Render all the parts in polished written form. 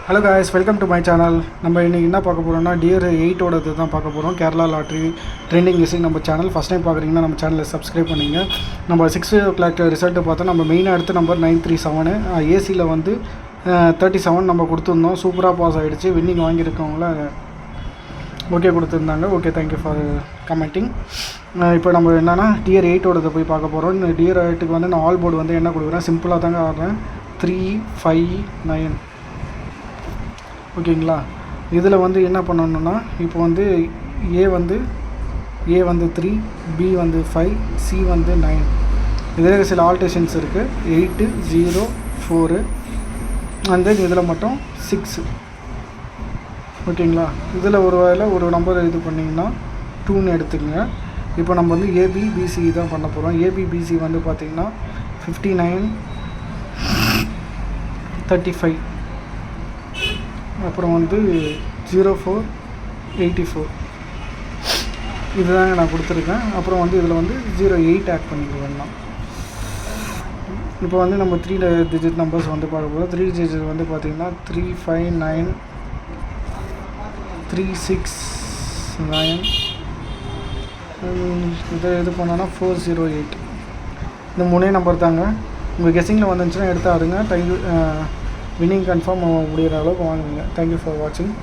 Hello guys, welcome to my channel. நம்ம இன்றைக்கி என்ன பார்க்க போகிறோம்னா டியர் 8ஓடது தான் பார்க்க போகிறோம். கேரளா லாட்ரி ட்ரெண்டிங் கெஸ்ஸிங் நம்ம சேனல் ஃபஸ்ட் டைம் பார்க்குறீங்கன்னா நம்ம சேனலை சப்ஸ்கிரைப் பண்ணிங்க. நம்ம 6 ரிசல்ட்டு பார்த்தா நம்ம மெயினாக எடுத்து நம்பர் 937 ஏசியில் வந்து 37 நம்ம கொடுத்துருந்தோம். சூப்பராக பாஸ் ஆகிடுச்சு. வின்னிங் வாங்கியிருக்கவங்கள ஓகே கொடுத்துருந்தாங்க. Okay, thank you for commenting. இப்போ நம்ம என்னென்னா டியர் 8ஓடதை போய் பார்க்க போகிறோம். இந்த டியர் 8க்கு வந்து நான் ஆல் போர்டு வந்து என்ன கொடுக்குறேன், சிம்பிளாக தாங்க ஆடுறேன். 3, 5, 9 ஓகேங்களா. இதில் வந்து என்ன பண்ணணுன்னா இப்போ வந்து ஏ வந்து 3, பி வந்து 5, சி வந்து 9. இதில் சில ஆல்டேஷன்ஸ் இருக்குது. 8, 0, 4 அண்ட் தென் இதில் மட்டும் 6 ஓகேங்களா. இதில் ஒரு வேளை ஒரு நம்பர் இது பண்ணிங்கன்னா 2ன்னு எடுத்துக்கங்க. இப்போ நம்ம வந்து ஏபி பிசி தான் பண்ண போகிறோம். ஏபி பிசி வந்து பார்த்திங்கன்னா 59, 35 அப்புறம் வந்து 04, 84 இதுதாங்க நான் கொடுத்துருக்கேன். அப்புறம் வந்து இதில் வந்து 08 ஆட் பண்ணிக்குவேன். இப்போ வந்து நம்ம 3 டிஜிட் நம்பர்ஸ் வந்து பார்க்க போகிறோம். 3 டிஜிட் வந்து பார்த்திங்கன்னா 3, 5, 9, 3, 6, 9 இதை இது பண்ணோன்னா 408. இந்த 3 நம்பர் தாங்க. உங்கள் கெஸ்ஸிங்கில் வந்துச்சுன்னா எடுத்து ஆடுங்க. வின்னிங் கன்ஃபார்ம் முடிகிற அளவுக்கு வாங்குவீங்க. தேங்க்யூ ஃபார் வாட்சிங்.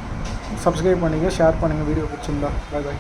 சப்ஸ்கிரைப் பண்ணுங்கள், ஷேர் பண்ணுங்கள். வீடியோ பிடிச்சிருந்தா. பை.